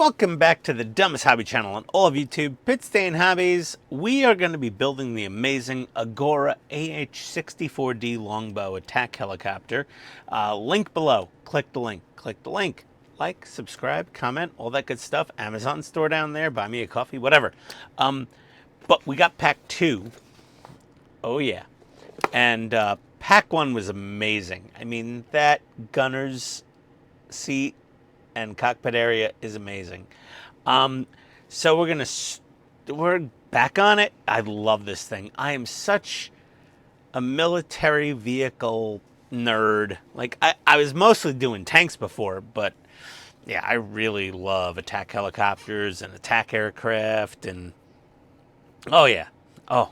Welcome back to the dumbest hobby channel on all of YouTube, Pit Stain Hobbies. We are going to be building the amazing Agora AH-64D Longbow attack helicopter. Link below. Click the link. Click the link. Like, subscribe, comment, all that good stuff. Amazon store down there. Buy me a coffee, whatever. But we got pack 2. Oh yeah. And pack 1 was amazing. I mean, that gunner's seat and cockpit area is amazing. So we're back on it. I love this thing. I am such a military vehicle nerd. Like I was mostly doing tanks before, but yeah, I really love attack helicopters and attack aircraft and oh yeah. Oh,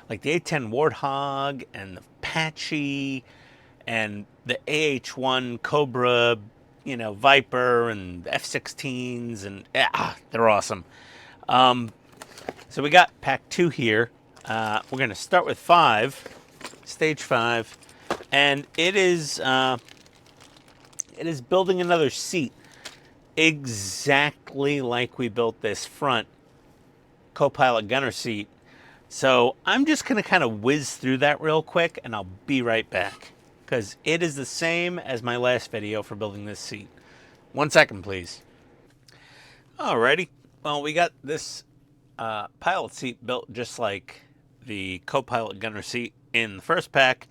like the A-10 Warthog and the Apache and the AH-1 Cobra, you know, Viper and F-16s, and yeah, they're awesome. So we got pack 2 here. We're going to start with 5, stage 5, and it is building another seat exactly like we built this front co-pilot gunner seat. So I'm just going to kind of whiz through that real quick, and I'll be right back, because it is the same as my last video for building this seat. 1 second, please. Alrighty. Well, we got this pilot seat built just like the co-pilot gunner seat in the first pack.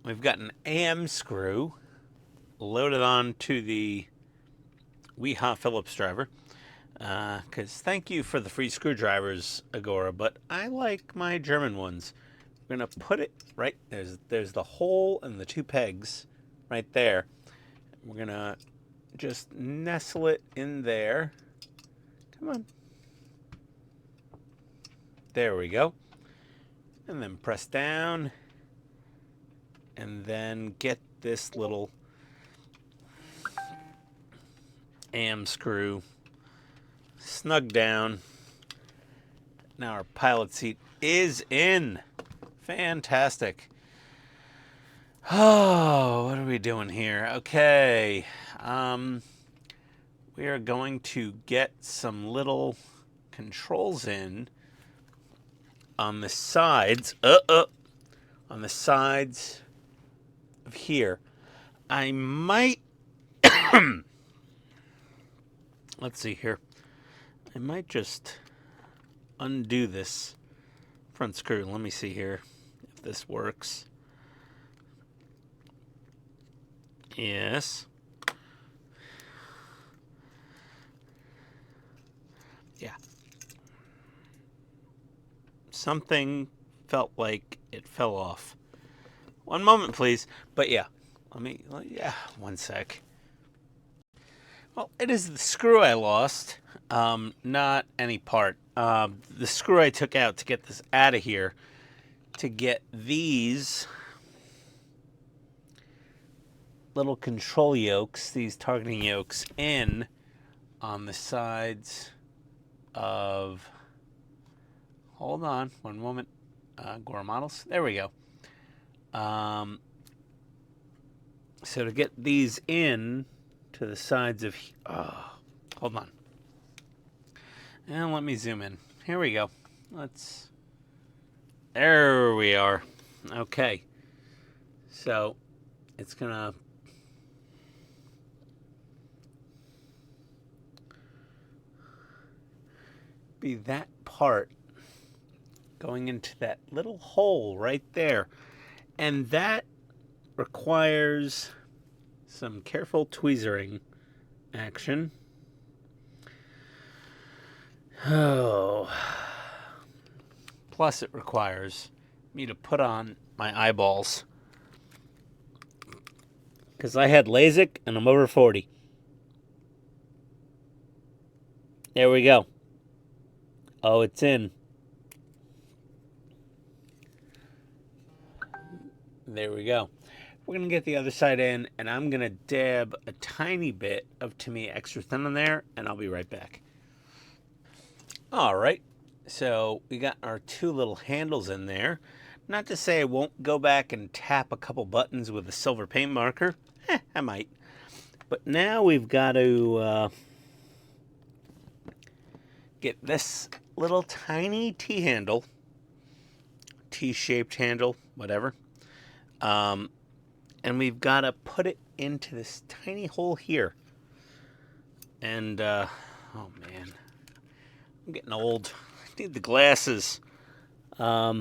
We've got an AM screw loaded on to the Weha Phillips driver. Because thank you for the free screwdrivers, Agora, but I like my German ones. We're going to put it right, there's the hole and the 2 pegs right there. We're going to just nestle it in there. Come on. There we go. And then press down. And then get this little AM screw snug down. Now our pilot seat is in. Fantastic. Oh, what are we doing here? Okay. We are going to get some little controls in on the sides. On the sides of here. I might let's see here. I might just undo this front screw. Let me see here if this works. Yes. Yeah. Something felt like it fell off. 1 moment, please. But yeah, yeah, 1 sec. Well, it is the screw I lost, not any part. The screw I took out to get this out of here, to get these little control yokes, these targeting yokes, in on the sides of, hold on, 1 moment, Agora models, there we go. So to get these in to the sides of, hold on. And let me zoom in. Here we go. There we are. Okay. So it's gonna be that part going into that little hole right there. And that requires some careful tweezering action. Oh. Plus it requires me to put on my eyeballs, because I had LASIK and I'm over 40. There we go. Oh, it's in. There we go. We're going to get the other side in, and I'm going to dab a tiny bit of Tamiya Extra Thin on there, and I'll be right back. All right, so we got our 2 little handles in there. Not to say I won't go back and tap a couple buttons with a silver paint marker. I might. But now we've got to get this little tiny T-handle, T-shaped handle, whatever. And we've got to put it into this tiny hole here. And, oh man, I'm getting old. I need the glasses. Yeah,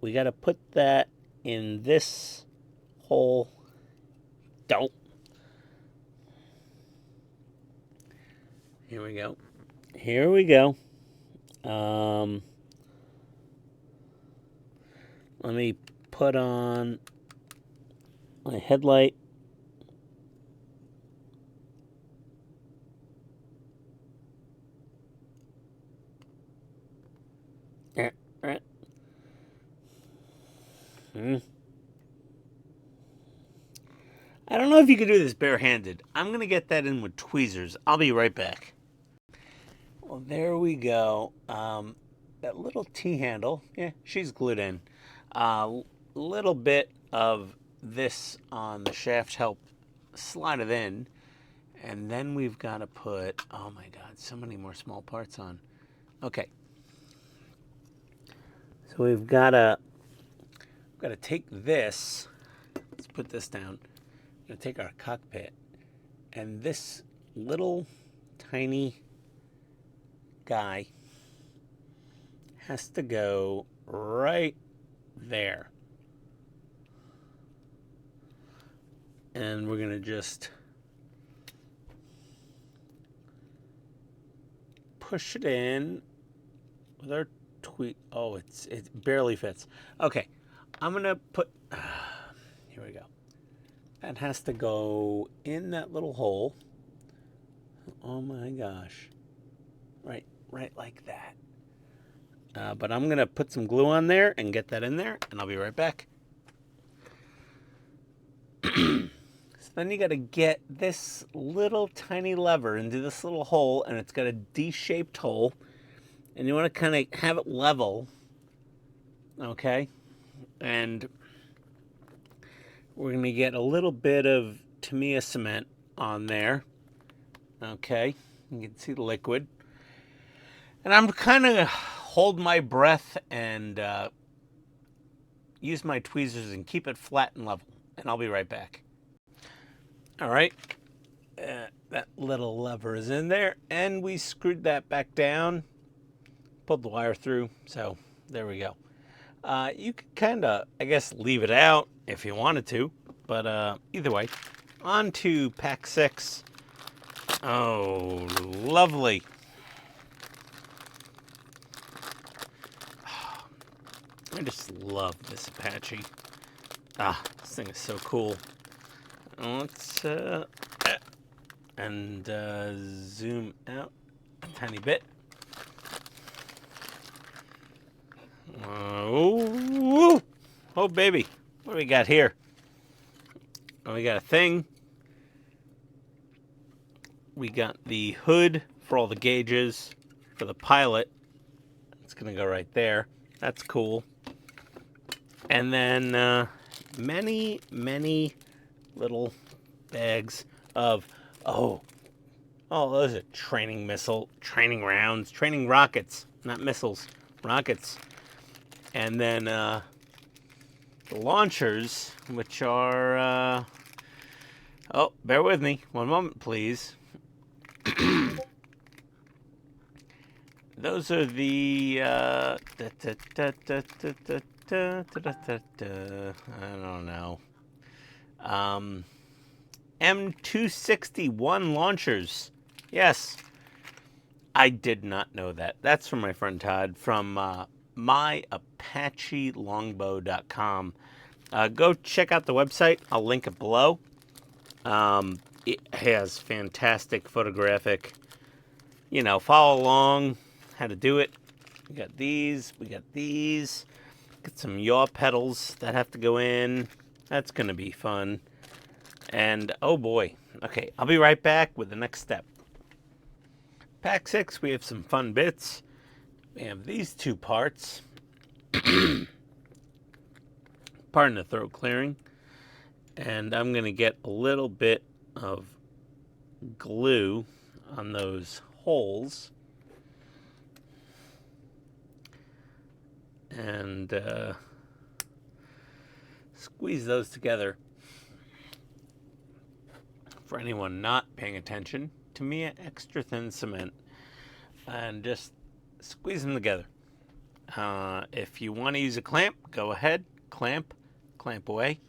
we got to put that in this hole. Don't. Here we go. Here we go. Let me put on my headlight. Right. I don't know if you can do this barehanded. I'm going to get that in with tweezers. I'll be right back. Well, there we go. That little T-handle, yeah, she's glued in. Little bit of this on the shaft help slide it in. And then we've got to put, oh my God, so many more small parts on. Okay. So we've got to take this, let's put this down. We're going to take our cockpit, and this little tiny guy has to go right there. And we're going to just push it in with our tweet. Oh, it barely fits. Okay, I'm going to put, here we go. That has to go in that little hole. Oh my gosh. Right like that. But I'm going to put some glue on there and get that in there, and I'll be right back. So then you got to get this little tiny lever into this little hole, and it's got a D-shaped hole, and you want to kind of have it level, okay? And we're going to get a little bit of Tamiya cement on there, okay? You can see the liquid. And I'm kind of hold my breath and use my tweezers and keep it flat and level. And I'll be right back. All right. That little lever is in there. And we screwed that back down. Pulled the wire through. So there we go. You could kind of, I guess, leave it out if you wanted to. But either way, on to pack 6. Oh, lovely. I just love this Apache. This thing is so cool. Let's zoom out a tiny bit. Oh, baby. What do we got here? Oh, we got a thing. We got the hood for all the gauges for the pilot. It's going to go right there. That's cool. And then many, many little bags of, those are training rounds, training rockets, not missiles, rockets. And then the launchers, which are, bear with me, one moment, please. Those are the, I don't know, M261 launchers. Yes, I did not know that. That's from my friend Todd from myapachelongbow.com. Go check out the website. I'll link it below. It has fantastic photographic, follow along how to do it. We got these. Get some yaw pedals that have to go in. That's going to be fun. And, oh boy. Okay, I'll be right back with the next step. Pack 6, we have some fun bits. We have these 2 parts. Pardon the throat clearing. And I'm going to get a little bit of glue on those holes. And squeeze those together. For anyone not paying attention, to me, extra thin cement, and just squeeze them together. If you want to use a clamp, go ahead, clamp away.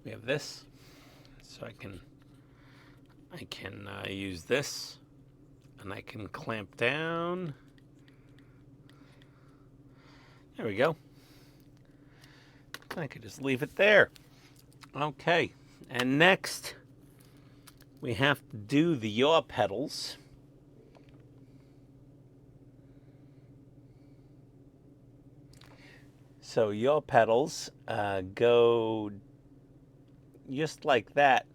We have this, so I can use this, and I can clamp down. There we go. I could just leave it there. Okay, and next we have to do the yaw pedals. So yaw pedals go just like that,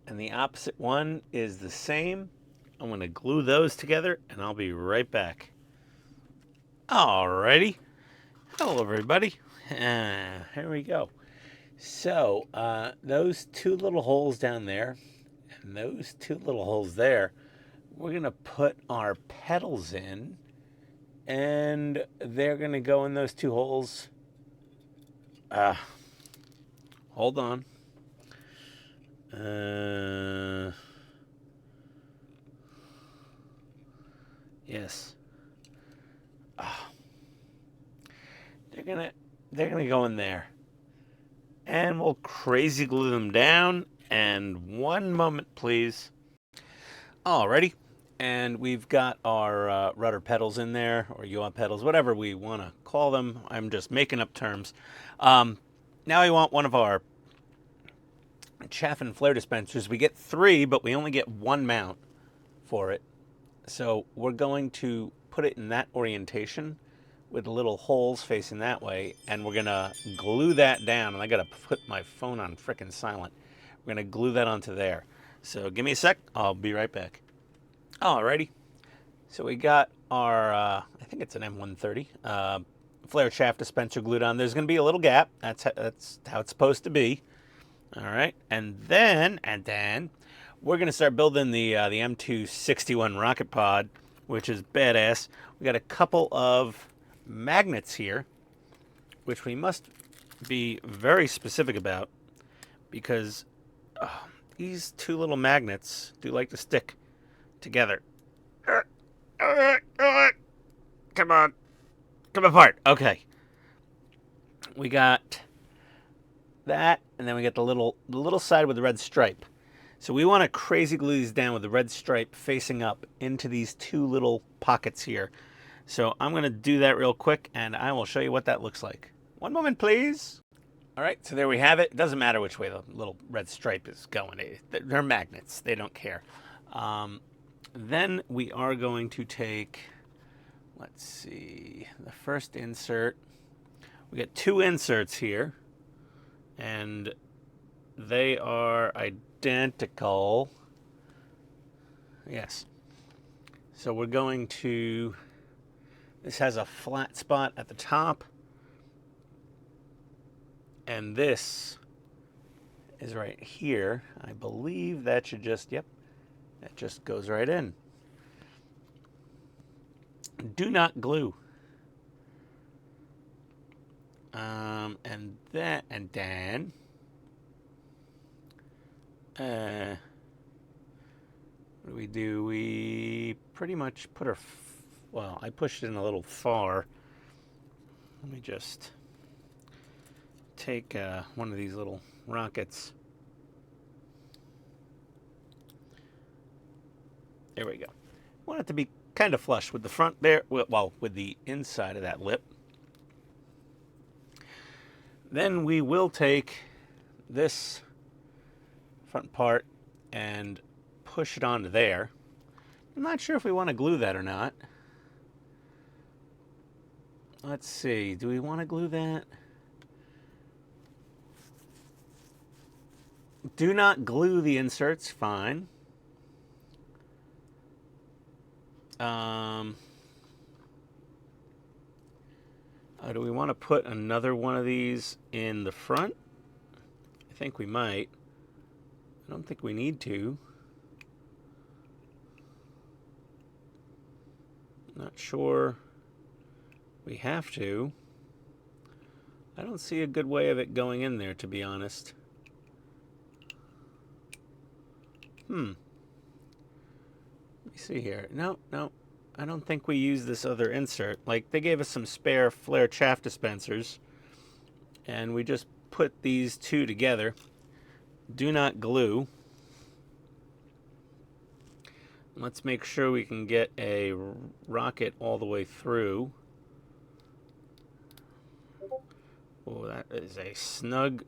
and the opposite one is the same. I'm going to glue those together, and I'll be right back. Alrighty. Hello, everybody. Here we go. So those two little holes down there and those two little holes there, we're going to put our pedals in, and they're going to go in those two holes. Hold on. Yes. They're gonna go in there, and we'll crazy glue them down. And one moment, please. Alrighty, and we've got our rudder pedals in there, or yaw pedals, whatever we want to call them. I'm just making up terms. Now we want one of our chaff and flare dispensers. We get 3, but we only get 1 mount for it. So we're going to put it in that orientation with the little holes facing that way, and we're gonna glue that down. And I gotta put my phone on frickin' silent. We're gonna glue that onto there. So give me a sec, I'll be right back. Alrighty, so we got our, I think it's an M130 flare shaft dispenser glued on. There's gonna be a little gap. That's how it's supposed to be. All right, and then we're gonna start building the M261 rocket pod, which is badass. We got a couple of magnets here, which we must be very specific about, because these two little magnets do like to stick together. Come on, come apart. Okay, we got that, and then we got the little side with the red stripe. So we want to crazy glue these down with the red stripe facing up into these two little pockets here. So I'm going to do that real quick, and I will show you what that looks like. One moment, please. All right, so there we have it. It doesn't matter which way the little red stripe is going. They're magnets. They don't care. Then we are going to take, let's see, the first insert. We got 2 inserts here, and they are identical. Yes. So we're going to, this has a flat spot at the top, and this is right here. I believe that should just, yep, that just goes right in. Do not glue. And then what do? We pretty much put our, well, I pushed it in a little far. Let me just take one of these little rockets. There we go. Want it to be kind of flush with the front there, well, with the inside of that lip. Then we will take this front part and push it onto there. I'm not sure if we want to glue that or not. Let's see, do we want to glue that? Do not glue the inserts, fine. Do we want to put another one of these in the front? I think we might. don't think we need to. Not sure we have to. I don't see a good way of it going in there, to be honest. Let me see here. No, I don't think we use this other insert. Like, they gave us some spare flare chaff dispensers, and we just put these two together. Do not glue. Let's make sure we can get a rocket all the way through. Oh, that is a snug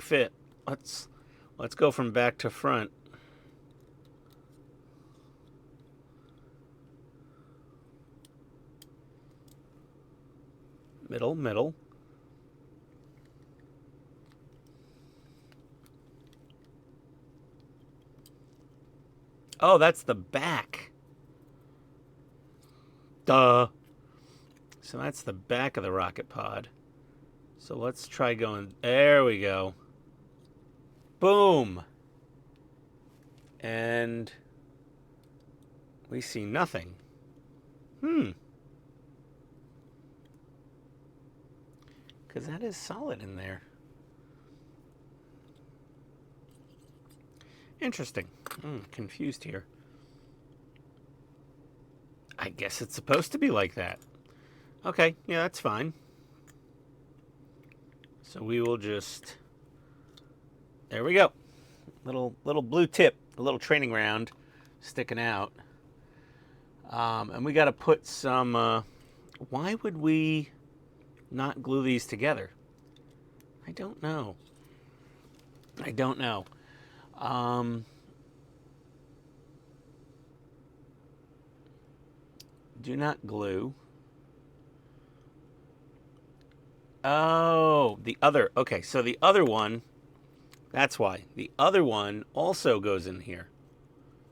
fit. Let's go from back to front. Middle. Oh, that's the back. Duh. So that's the back of the rocket pod. So let's try going. There we go. Boom. And we see nothing. Because that is solid in there. Interesting. Confused here. I guess it's supposed to be like that. Okay, yeah, that's fine. So we will just... There we go. Little blue tip, a little training round sticking out. And we got to put some... why would we not glue these together? I don't know. Do not glue. Oh, the other. Okay, so the other one, that's why. The other one also goes in here.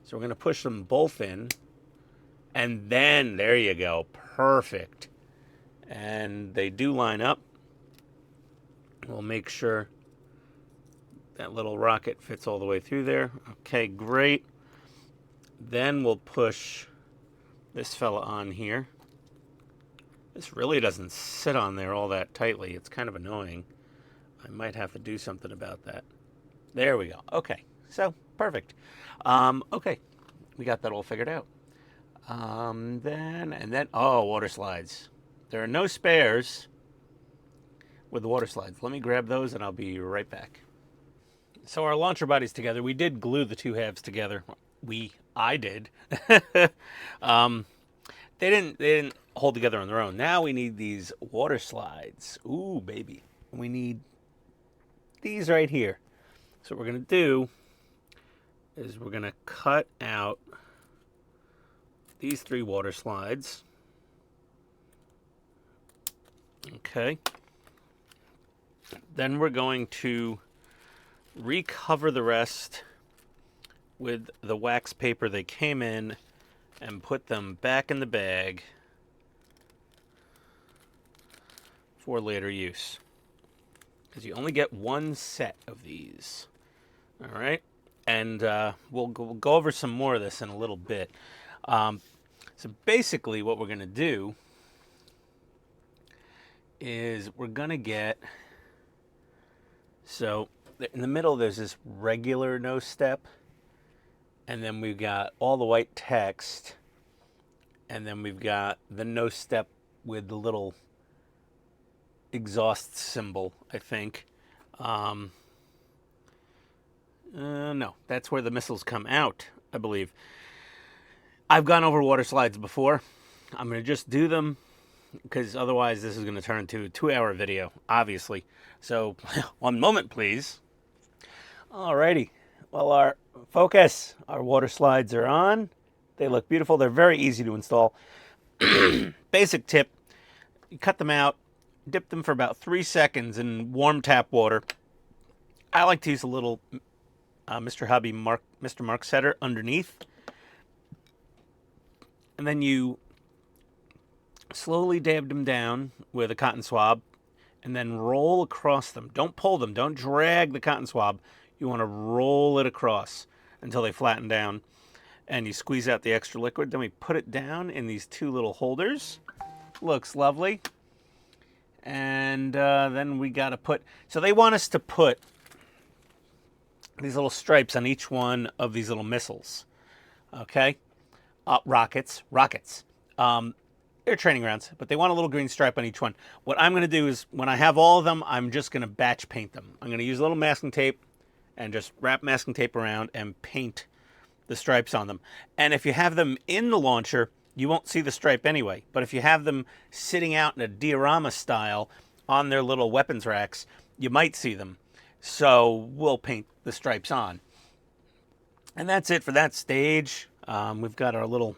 So we're going to push them both in. And then, there you go. Perfect. And they do line up. We'll make sure that little rocket fits all the way through there. Okay, great. Then we'll push this fella on here. This really doesn't sit on there all that tightly. It's kind of annoying. I might have to do something about that. There we go. Okay, so perfect. Okay, we got that all figured out. Then, oh, water slides. There are no spares with the water slides. Let me grab those and I'll be right back. So our launcher body's together. We did glue the two halves together. I did. They didn't hold together on their own. Now we need these water slides. Ooh, baby. We need these right here. So what we're going to do is we're going to cut out these 3 water slides. Okay. Then we're going to recover the rest with the wax paper they came in and put them back in the bag for later use. Because you only get one set of these. All right? And we'll go over some more of this in a little bit. So basically what we're going to do is we're going to get... So in the middle there's this regular no step. And then we've got all the white text. And then we've got the no step with the little exhaust symbol, I think. No, that's where the missiles come out, I believe. I've gone over water slides before. I'm going to just do them because otherwise this is going to turn into a 2-hour video, obviously. So, one moment, please. Alrighty. Well, our water slides are on. They look beautiful. They're very easy to install. Basic tip, you cut them out, dip them for about 3 seconds in warm tap water. I like to use a little Mr. Hobby Mr. Mark setter underneath. And then you slowly dab them down with a cotton swab and then roll across them. Don't pull them. Don't drag the cotton swab. You want to roll it across until they flatten down, and you squeeze out the extra liquid. Then we put it down in these two little holders. Looks lovely. And then we got to put, so they want us to put these little stripes on each one of these little missiles. Okay? Rockets. They're training rounds, but they want a little green stripe on each one. What I'm going to do is, when I have all of them, I'm just going to batch paint them. I'm going to use a little masking tape and just wrap masking tape around and paint the stripes on them. And if you have them in the launcher, you won't see the stripe anyway. But if you have them sitting out in a diorama style on their little weapons racks, you might see them. So we'll paint the stripes on. And that's it for that stage. We've got our little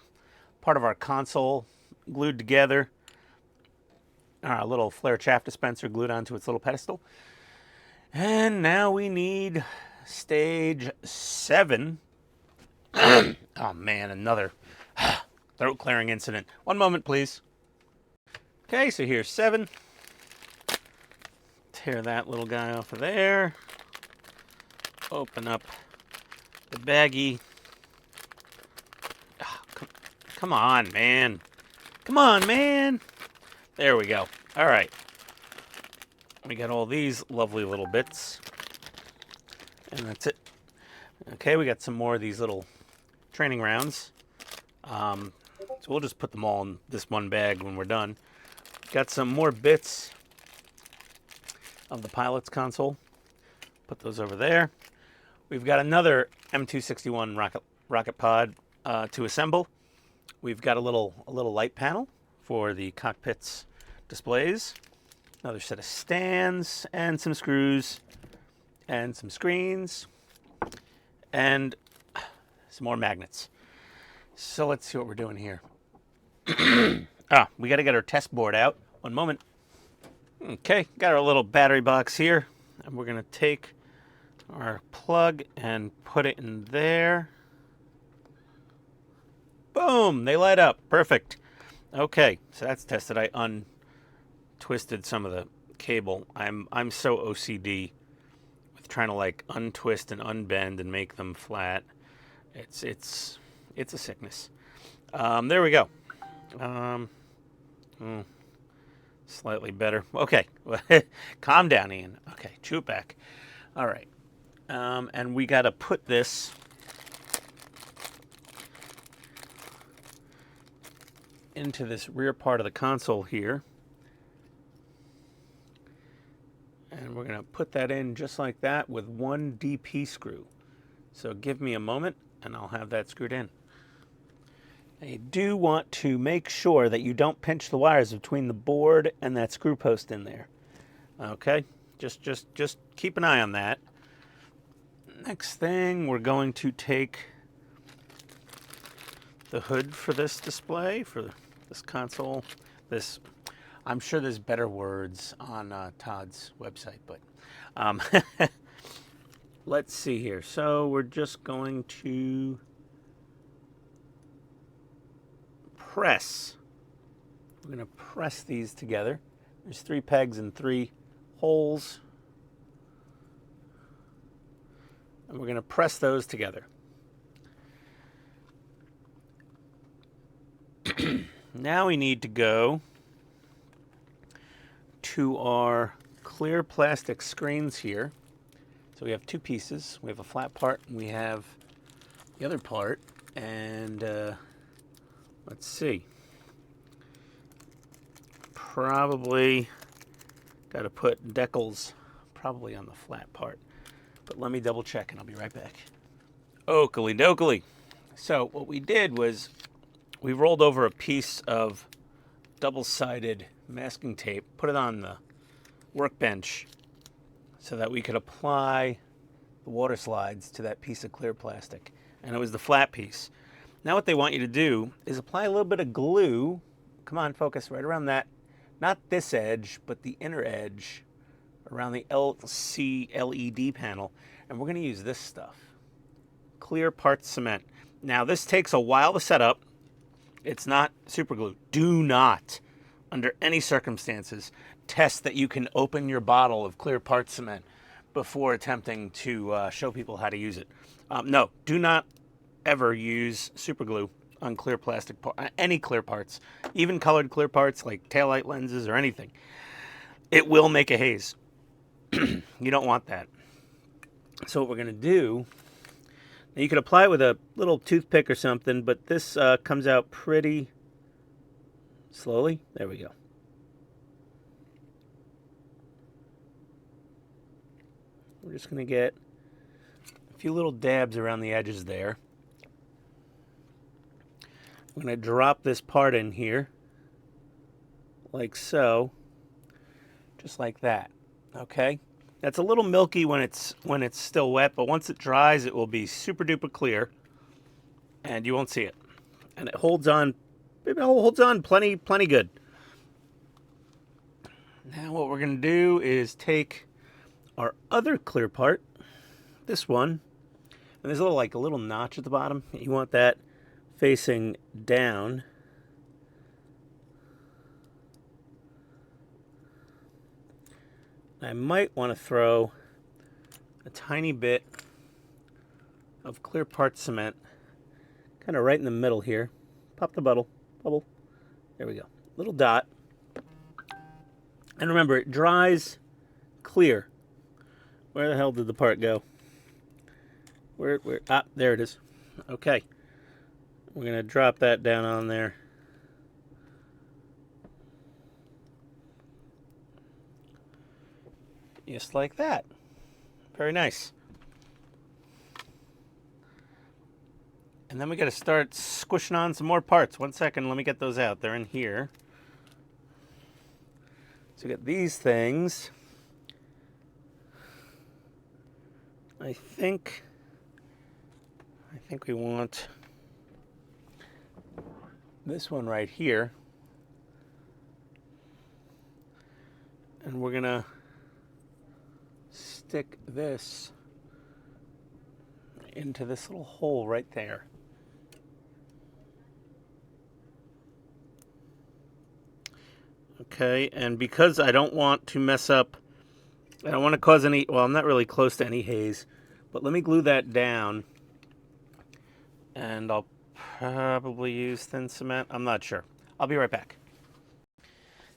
part of our console glued together. Our little flare chaff dispenser glued onto its little pedestal. And now we need stage 7. Oh man, another throat clearing incident. One moment, please. Okay, so here's 7. Tear that little guy off of there. Open up the baggie. Oh, come on, man. Come on, man. There we go. All right. We got all these lovely little bits. And that's it. Okay, we got some more of these little training rounds. So we'll just put them all in this one bag when we're done. Got some more bits of the pilot's console. Put those over there. We've got another M261 rocket pod to assemble. We've got a little light panel for the cockpit's displays. Another set of stands and some screws and some screens and some more magnets. So let's see what we're doing here. We got to get our test board out. One moment. Okay, got our little battery box here, and we're going to take our plug and put it in there. Boom, they light up. Perfect. Okay, so that's tested. I untwisted some of the cable. I'm so OCD with trying to like untwist and unbend and make them flat. It's a sickness. There we go. Slightly better. Okay. Calm down, Ian. Okay, chew it back. All right. And we got to put this into this rear part of the console here. And we're going to put that in just like that with one DP screw. So give me a moment and I'll have that screwed in. Now you do want to make sure that you don't pinch the wires between the board and that screw post in there. Okay? Just keep an eye on that. Next thing, we're going to take the hood for this display, for this console. I'm sure there's better words on Todd's website, but let's see here. So we're just going to press. We're going to press these together. There's 3 pegs and 3 holes. And we're going to press those together. Now we need to go to our clear plastic screens here. So we have 2 pieces. We have a flat part and we have the other part. And let's see. Probably got to put decals probably on the flat part. But let me double check and I'll be right back. Oakley dokley. So what we did was we rolled over a piece of double-sided masking tape, put it on the workbench so that we could apply the water slides to that piece of clear plastic. And it was the flat piece. Now what they want you to do is apply a little bit of glue. Come on, focus right around that. Not this edge, but the inner edge around the LC LED panel. And we're going to use this stuff. Clear parts cement. Now this takes a while to set up. It's not super glue. Do not, under any circumstances, test that you can open your bottle of clear parts cement before attempting to show people how to use it. No, do not ever use super glue on clear plastic, any clear parts, even colored clear parts like taillight lenses or anything. It will make a haze. You don't want that. So what we're going to do, now you could apply it with a little toothpick or something, but this comes out pretty slowly. There we go. We're just going to get a few little dabs around the edges there. I'm going to drop this part in here, like so, just like that. Okay? That's a little milky when it's still wet, but once it dries, it will be super duper clear, and you won't see it. And it holds on plenty good. Now what we're going to do is take our other clear part, this one, and there's a little notch at the bottom. You want that facing down. I might want to throw a tiny bit of clear part cement kind of right in the middle here. Pop the bubble. There we go. Little dot. And remember, it dries clear. Where the hell did the part go? Where? Ah, there it is. Okay. We're going to drop that down on there. Just like that. Very nice. And then we got to start squishing on some more parts. 1 second, let me get those out. They're in here. So we got these things. I think we want this one right here. And we're gonna stick this into this little hole right there. Okay, and because I don't want to mess up, I don't want to cause any, well, I'm not really close to any haze, but let me glue that down, and I'll probably use thin cement. I'm not sure. I'll be right back.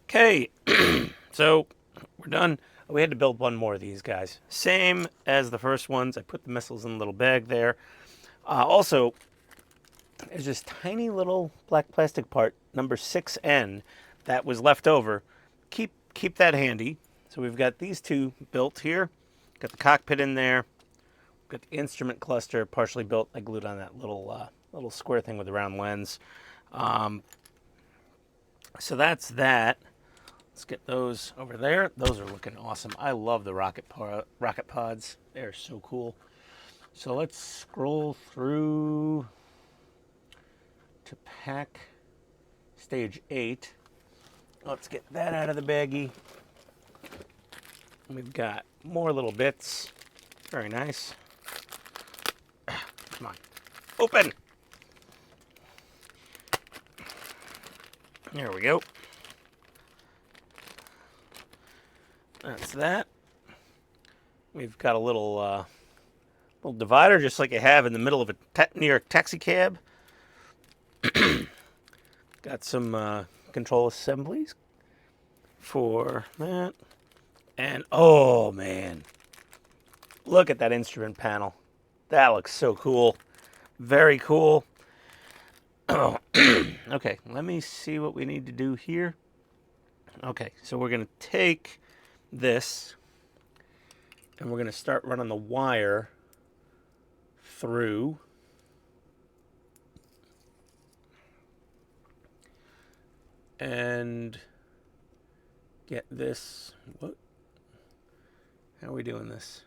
Okay, so we're done. We had to build one more of these guys. Same as the first ones. I put the missiles in a little bag there. Also, there's this tiny little black plastic part, number 6N, that was left over. Keep that handy. So we've got these two built here. Got the cockpit in there. Got the instrument cluster partially built. I glued on that little square thing with the round lens. So that's that. Let's get those over there. Those are looking awesome. I love the rocket pods. They're so cool. So let's scroll through to pack stage 8. Let's get that out of the baggie. We've got more little bits. Very nice. Come on. Open! There we go. That's that. We've got a little divider, just like you have in the middle of a New York taxi cab. Got some control assemblies for that. And, oh, man. Look at that instrument panel. That looks so cool. Very cool. Oh, okay, let me see what we need to do here. Okay, so we're going to take this, and we're going to start running the wire through. And get this. What? How are we doing this?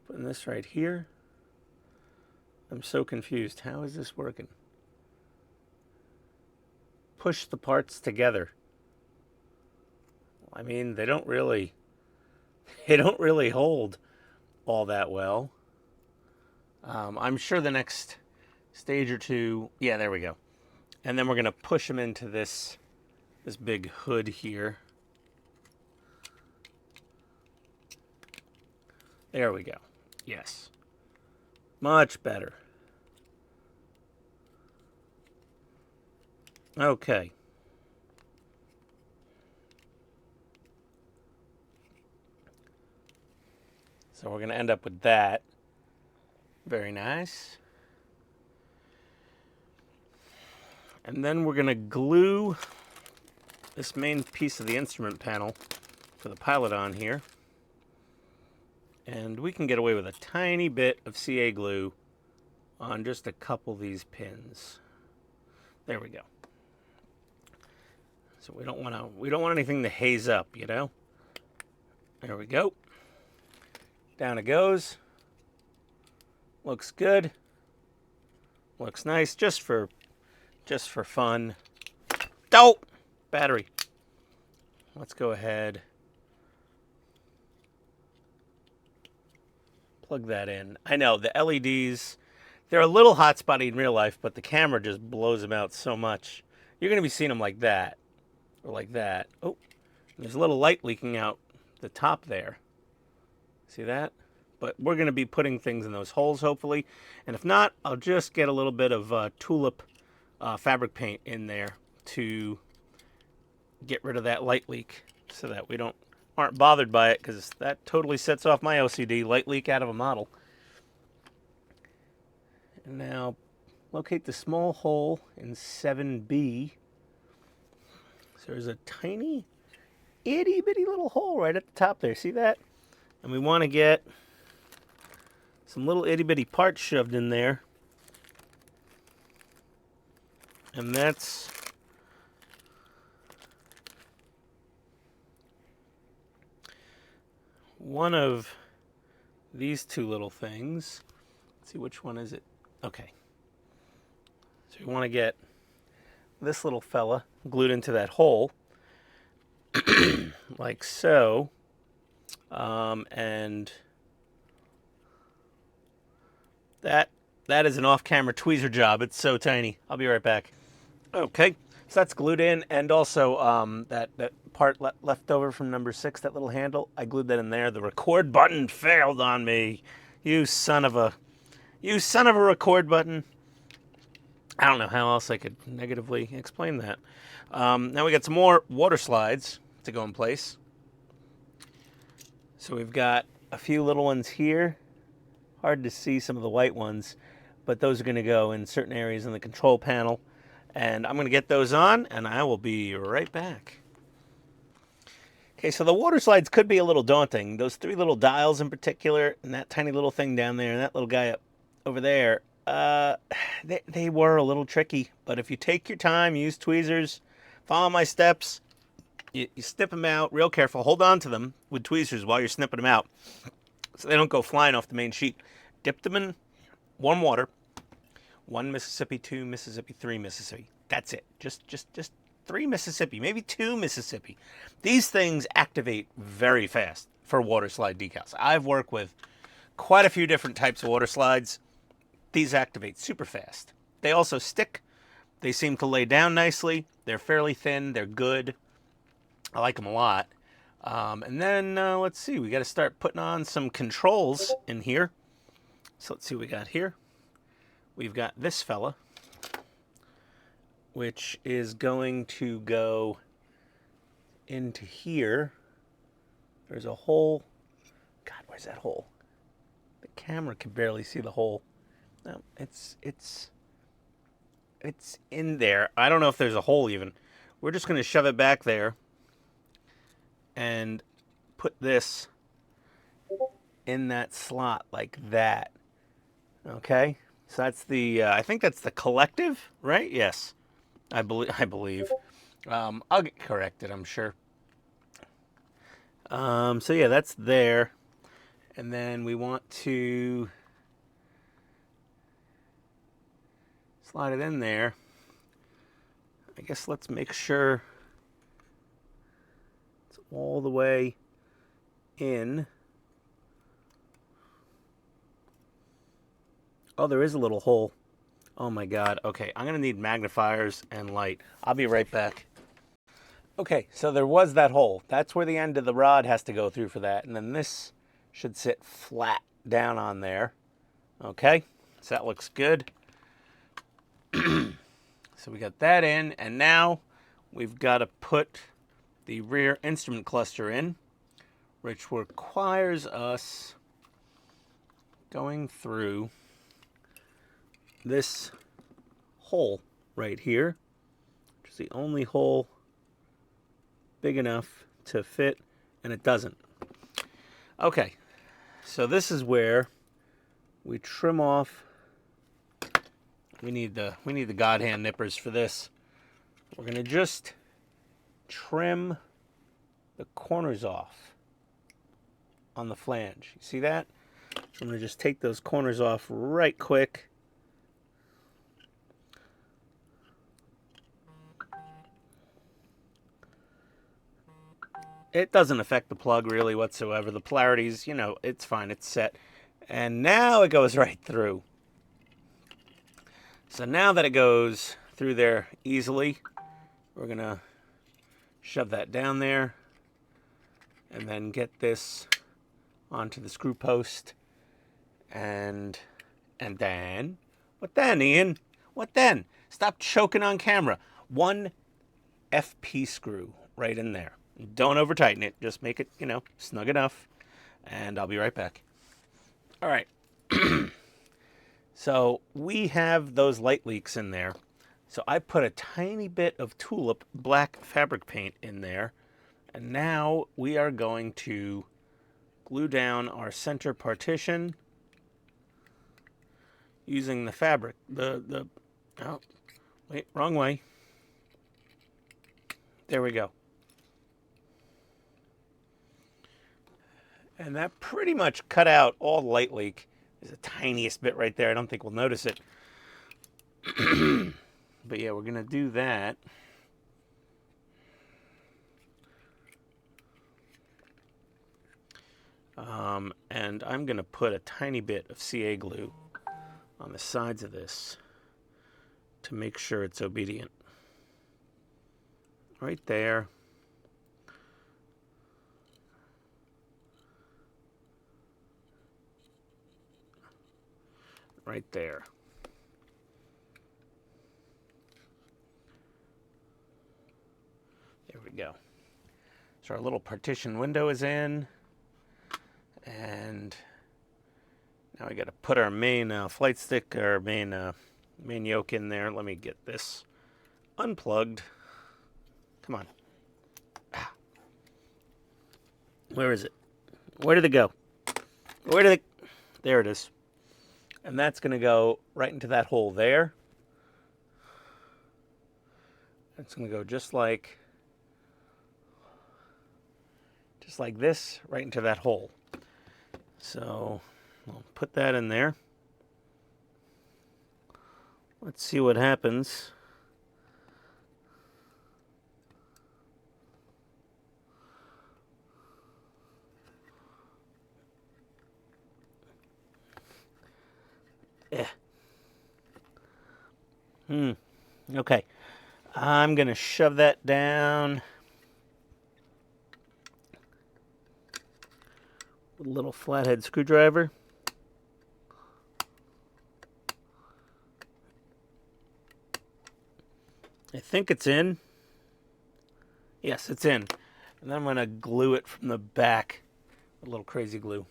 Putting this right here. I'm so confused. How is this working? Push the parts together. I mean, they don't really hold all that well. I'm sure the next stage or two, yeah, there we go. And then we're going to push them into this big hood here. There we go. Yes. Much better. Okay. So we're going to end up with that. Very nice. And then we're going to glue this main piece of the instrument panel for the pilot on here. And we can get away with a tiny bit of CA glue on just a couple of these pins. There we go. So we don't want anything to haze up, you know? There we go. Down it goes. Looks good. Looks nice, just for fun. Oh! Battery. Let's go ahead. Plug that in. I know, the LEDs, they're a little hot spotty in real life, but the camera just blows them out so much. You're going to be seeing them like that, or like that. Oh, there's a little light leaking out the top there. See that? But we're going to be putting things in those holes, hopefully. And if not, I'll just get a little bit of tulip fabric paint in there to get rid of that light leak so that we aren't bothered by it, because that totally sets off my OCD. Light leak out of a model. And now locate the small hole in 7B. So there's a tiny, itty bitty little hole right at the top there. See that? And we want to get some little itty bitty parts shoved in there. And that's one of these two little things. Let's see, which one is it? Okay. So we want to get this little fella glued into that hole. Like so. And that is an off-camera tweezer job. It's so tiny. I'll be right back. Okay, so that's glued in, and also that part left over from number 6, that little handle, I glued that in there. The record button failed on me. You son of a record button. I don't know how else I could negatively explain that. Now we got some more water slides to go in place. So we've got a few little ones here. Hard to see some of the white ones, but those are going to go in certain areas in the control panel. And I'm going to get those on, and I will be right back. Okay, so the water slides could be a little daunting. Those 3 little dials in particular, and that tiny little thing down there, and that little guy up over there, they were a little tricky. But if you take your time, use tweezers, follow my steps, you snip them out real careful. Hold on to them with tweezers while you're snipping them out so they don't go flying off the main sheet. Dip them in warm water. 1 Mississippi, 2 Mississippi, 3 Mississippi. That's it. Just 3 Mississippi, maybe 2 Mississippi. These things activate very fast for water slide decals. I've worked with quite a few different types of water slides. These activate super fast. They also stick. They seem to lay down nicely. They're fairly thin. They're good. I like them a lot. And then let's see. We got to start putting on some controls in here. So let's see what we got here. We've got this fella, which is going to go into here. There's a hole. God, where's that hole? The camera can barely see the hole. No, it's in there. I don't know if there's a hole even. We're just going to shove it back there and put this in that slot like that. Okay? So that's the, I think that's the collective, right? Yes, I believe. I'll get corrected, I'm sure. So yeah, that's there. And then we want to slide it in there. I guess let's make sure it's all the way in. Oh, there is a little hole. Oh my God. Okay, I'm gonna need magnifiers and light. I'll be right back. Okay, so there was that hole. That's where the end of the rod has to go through for that. And then this should sit flat down on there. Okay, so that looks good. So we got that in, and now we've got to put the rear instrument cluster in, which requires us going through this hole right here, which is the only hole big enough to fit, and it doesn't. Okay, so this is where we trim off. We need the God hand nippers for this. We're gonna just trim the corners off on the flange. You see that? I'm gonna just take those corners off right quick. It doesn't affect the plug really whatsoever. The polarities, you know, it's fine, it's set. And now it goes right through. So now that it goes through there easily, we're gonna shove that down there and then get this onto the screw post. And then, what then, Ian? What then? Stop choking on camera. One FP screw right in there. Don't over tighten it. Just make it, you know, snug enough. And I'll be right back. All right. So we have those light leaks in there. So I put a tiny bit of tulip black fabric paint in there. And now we are going to glue down our center partition using the fabric. Oh, wait, wrong way. There we go. And that pretty much cut out all the light leak. There's the tiniest bit right there. I don't think we'll notice it. But yeah, we're going to do that. And I'm going to put a tiny bit of CA glue on the sides of this to make sure it's obedient. Right there. Right there. There we go. So our little partition window is in. And now we got to put our main flight stick, our main yoke in there. Let me get this unplugged. Come on. Ah. Where is it? Where did it go? Where did it? There it is. And that's going to go right into that hole there. It's going to go just like this, right into that hole. So I'll put that in there. Let's see what happens. Okay. I'm going to shove that down with a little flathead screwdriver. I think it's in. Yes, it's in. And then I'm going to glue it from the back with a little crazy glue.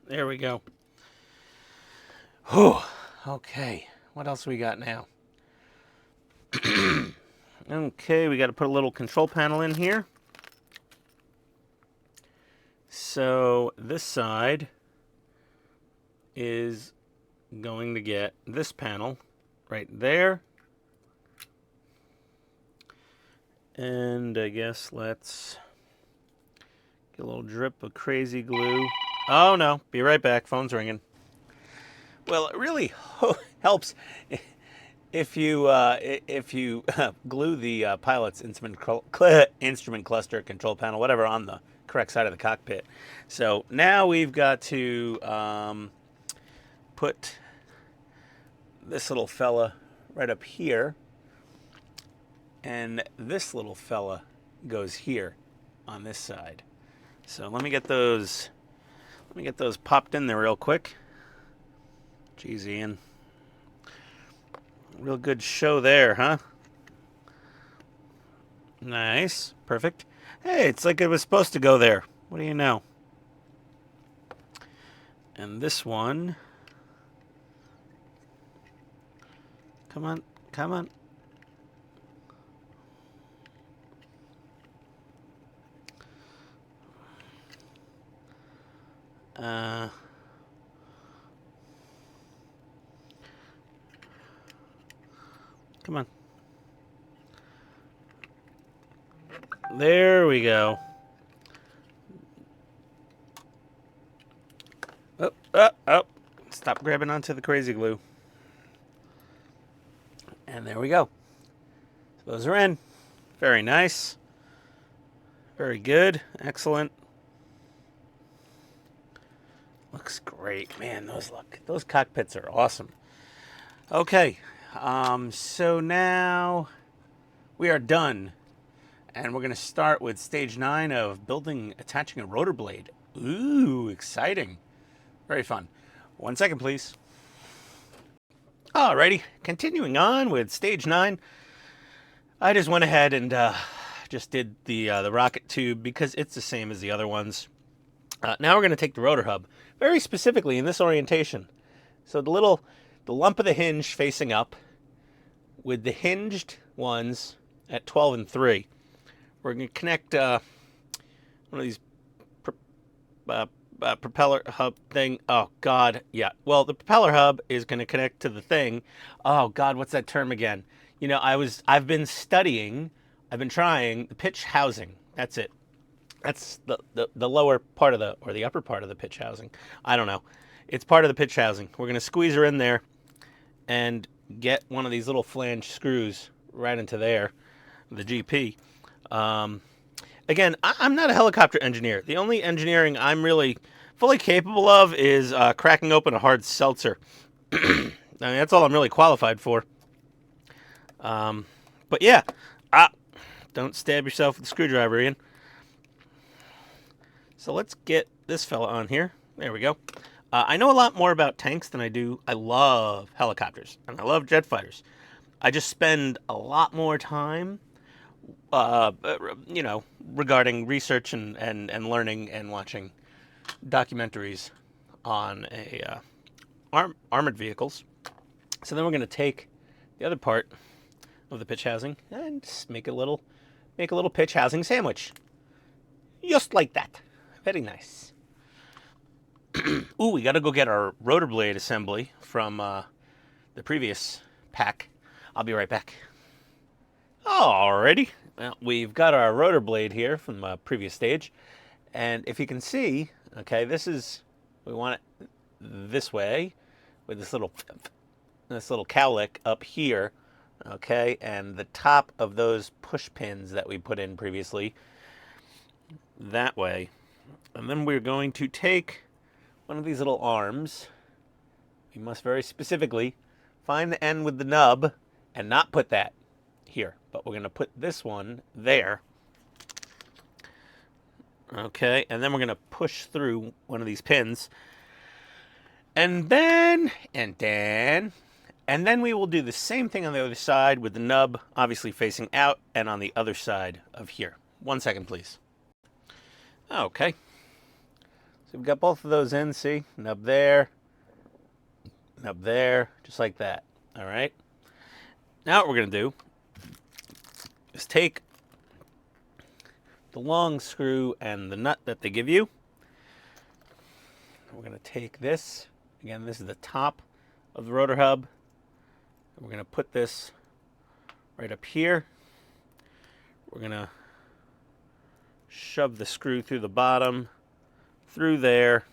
There we go. Whew. Okay. What else we got now? Okay, we got to put a little control panel in here. So this side is going to get this panel right there. And I guess let's get a little drip of crazy glue. Oh no, be right back, phone's ringing. Well, it really helps if you glue the pilot's instrument cluster, control panel, whatever, on the correct side of the cockpit. So now we've got to put this little fella right up here. and this little fella goes here on this side. So let me get those popped in there real quick. Jeez, Ian. Real good show there, huh? Nice. Perfect. Hey, it's like it was supposed to go there. What do you know? And this one... Come on. Come on. Come on. There we go. Oh. Stop grabbing onto the crazy glue. And there we go. So those are in. Very nice. Very good. Excellent. Looks great. Man, those cockpits are awesome. Okay. So now we are done. And we're going to start with stage 9 of attaching a rotor blade. Ooh, exciting. Very fun. 1 second, please. Alrighty, continuing on with stage 9. I just went ahead and just did the rocket tube because it's the same as the other ones. Now we're going to take the rotor hub, very specifically in this orientation. So the lump of the hinge facing up, with the hinged ones at 12 and 3. We're going to connect one of these propeller hub thing. Oh, God. Yeah. Well, the propeller hub is going to connect to the thing. Oh, God. What's that term again? You know, I've been trying the pitch housing. That's it. That's the lower part of or the upper part of the pitch housing. I don't know. It's part of the pitch housing. We're going to squeeze her in there and get one of these little flange screws right into there, the GP. Again, I'm not a helicopter engineer. The only engineering I'm really fully capable of is cracking open a hard seltzer. I mean, that's all I'm really qualified for. But yeah, don't stab yourself with a screwdriver, Ian. So let's get this fella on here. There we go. I know a lot more about tanks than I do. I love helicopters, and I love jet fighters. I just spend a lot more time regarding research and learning and watching documentaries on armored vehicles. So then we're going to take the other part of the pitch housing and just make a little pitch housing sandwich. Just like that. Very nice. Ooh, we got to go get our rotor blade assembly from the previous pack. I'll be right back. Alrighty. Well, we've got our rotor blade here from the previous stage. And if you can see, okay, we want it this way with this little cowlick up here, okay, and the top of those push pins that we put in previously that way. And then we're going to take one of these little arms. We must very specifically find the end with the nub and not put that here, but we're going to put this one there. Okay, and then we're going to push through one of these pins. And then we will do the same thing on the other side with the nub obviously facing out and on the other side of here. 1 second, please. Okay. So we've got both of those in, see? Nub there, just like that. All right. Now what we're going to do is take the long screw and the nut that they give you. We're going to take this. Again, this is the top of the rotor hub. We're going to put this right up here. We're going to shove the screw through the bottom, through there.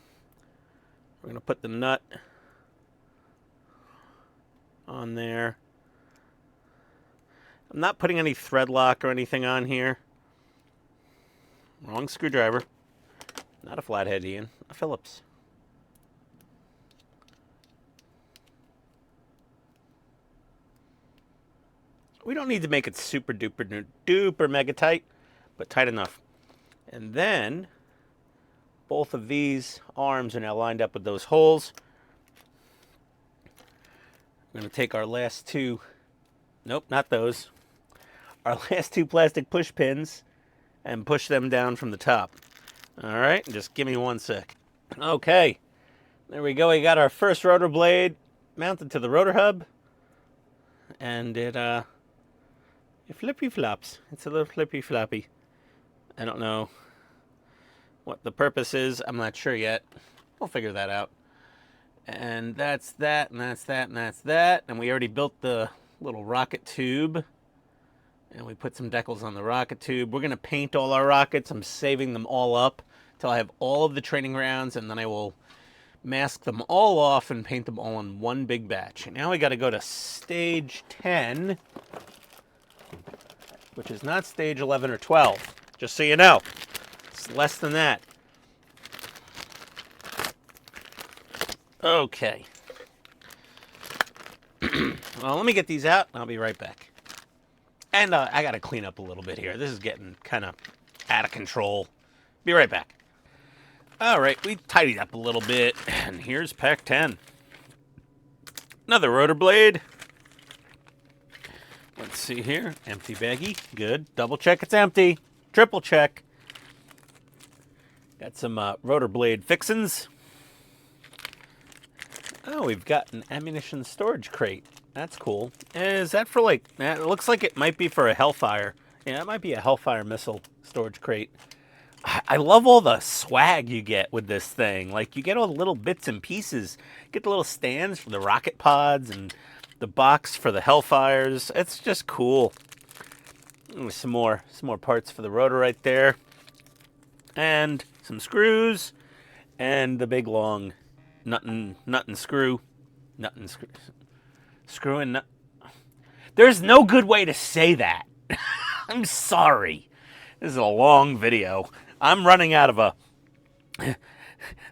We're going to put the nut on there. I'm not putting any thread lock or anything on here. Wrong screwdriver. Not a flathead, Ian. A Phillips. We don't need to make it super duper duper mega tight, but tight enough. And then both of these arms are now lined up with those holes. We're going to take our last two, nope, not those, our last two plastic push pins and push them down from the top. All right, just give me 1 sec. Okay, there we go. We got our first rotor blade mounted to the rotor hub, and it flippy flops. It's a little flippy floppy. I don't know what the purpose is. I'm not sure yet. We'll figure that out. And that's that, and that's that, and that's that. And we already built the little rocket tube. And we put some decals on the rocket tube. We're going to paint all our rockets. I'm saving them all up until I have all of the training rounds, and then I will mask them all off and paint them all in one big batch. And now we got to go to stage 10, which is not stage 11 or 12, just so you know. It's less than that. Okay. Well, let me get these out, and I'll be right back. And I got to clean up a little bit here. This is getting kind of out of control. Be right back. All right, we tidied up a little bit, and here's pack 10. Another rotor blade. Let's see here. Empty baggie. Good. Double check it's empty. Triple check. Got some rotor blade fixins. Oh, we've got an ammunition storage crate. That's cool. Is that for like, it looks like it might be for a Hellfire. Yeah, it might be a Hellfire missile storage crate. I love all the swag you get with this thing. Like, you get all the little bits and pieces. You get the little stands for the rocket pods and the box for the Hellfires. It's just cool. Some more parts for the rotor right there. And some screws. And the big long nut and screw. Nut and screw. Screw and nut. There's no good way to say that. I'm sorry. This is a long video. I'm running out of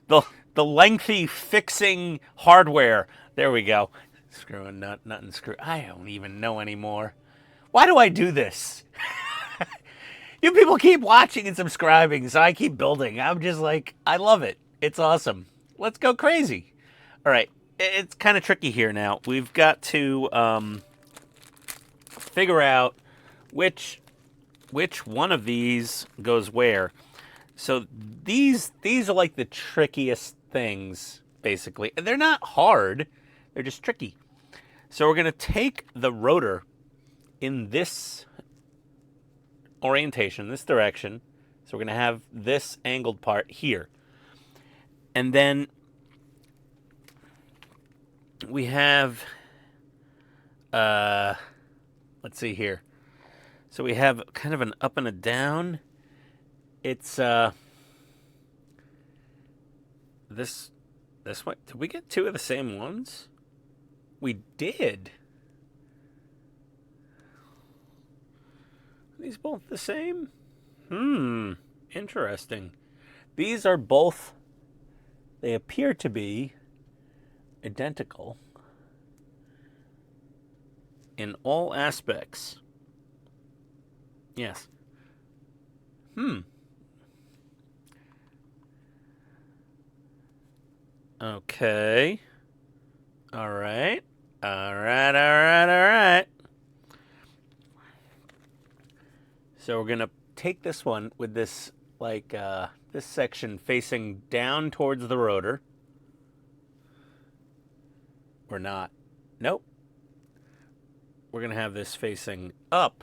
the lengthy fixing hardware. There we go. Screw and nut and screw. I don't even know anymore. Why do I do this? You people keep watching and subscribing, so I keep building. I'm just like, I love it. It's awesome. Let's go crazy. All right. It's kind of tricky here now. We've got to figure out which one of these goes where. So these are like the trickiest things, basically. And they're not hard. They're just tricky. So we're going to take the rotor in this orientation, this direction. So we're going to have this angled part here. And then we have, let's see here. So we have kind of an up and a down. It's this way. Did we get two of the same ones? We did. Are these both the same? Interesting. These are both, they appear to be identical in all aspects. Yes. Okay. All right. All right. So we're going to take this one with this, like, this section facing down towards the rotor. Or not. Nope. We're going to have this facing up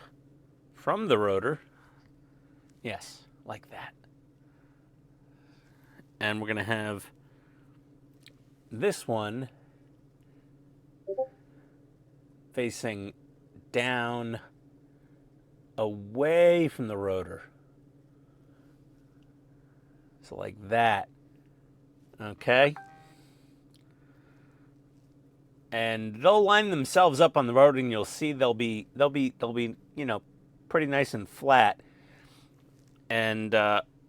from the rotor. Yes, like that. And we're going to have this one facing down away from the rotor. So like that. Okay? And they'll line themselves up on the rotor, and you'll see they'll be, you know, pretty nice and flat. And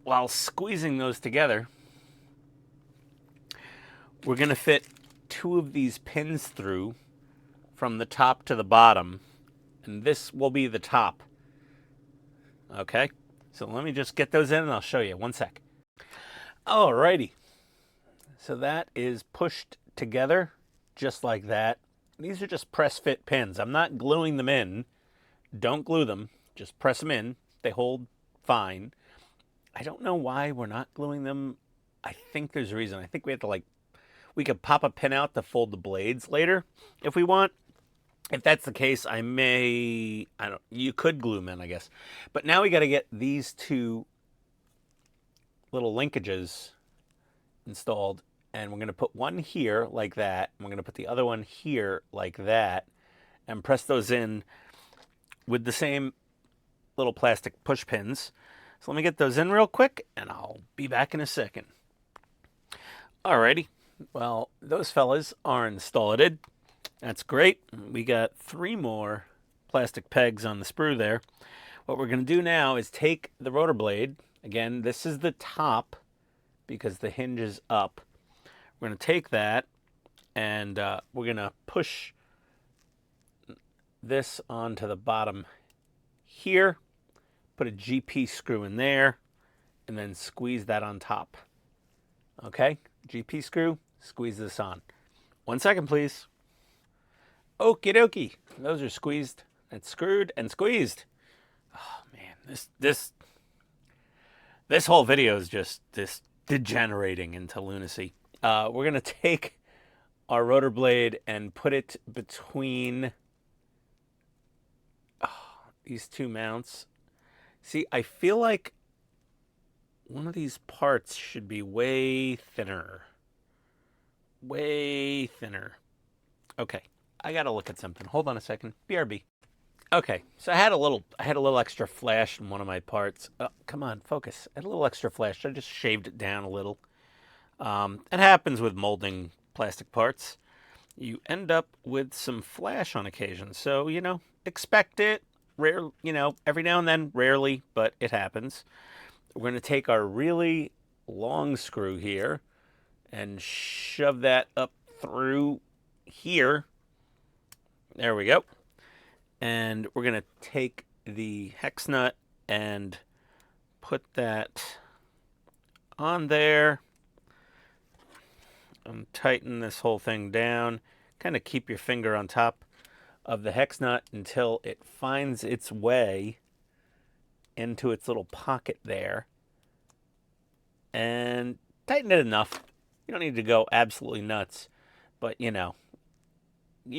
while squeezing those together, we're going to fit two of these pins through from the top to the bottom. and this will be the top. Okay, so let me just get those in and I'll show you. One sec. Alrighty, so that is pushed together just like that. These are just press fit pins. I'm not gluing them in. Don't glue them, just press them in. They hold fine. I don't know why we're not gluing them. I think there's a reason. I think we have to we could pop a pin out to fold the blades later if we want. If that's the case, you could glue them in, I guess. But now we got to get these two little linkages installed, and we're going to put one here like that, and we're going to put the other one here like that, and press those in with the same little plastic push pins. So let me get those in real quick, and I'll be back in a second. Alrighty, well, those fellas are installed. That's great. We got 3 more plastic pegs on the sprue there. What we're going to do now is take the rotor blade. Again, this is the top because the hinge is up. We're going to take that and we're going to push this onto the bottom here, put a GP screw in there, and then squeeze that on top. Okay, GP screw, squeeze this on. 1 second, please. Okie dokie. Those are squeezed and screwed and squeezed. Oh man, this whole video is just this degenerating into lunacy. We're gonna take our rotor blade and put it between these 2 mounts. See, I feel like one of these parts should be way thinner. Way thinner. Okay. I gotta look at something. Hold on a second. BRB. Okay, so I had a little extra flash in one of my parts. Oh, come on, focus. I had a little extra flash. I just shaved it down a little. It happens with molding plastic parts. You end up with some flash on occasion. So, expect it. Rare, every now and then, rarely, but it happens. We're gonna take our really long screw here and shove that up through here. There we go. And we're going to take the hex nut and put that on there and tighten this whole thing down. Kind of keep your finger on top of the hex nut until it finds its way into its little pocket there. And tighten it enough. You don't need to go absolutely nuts, but you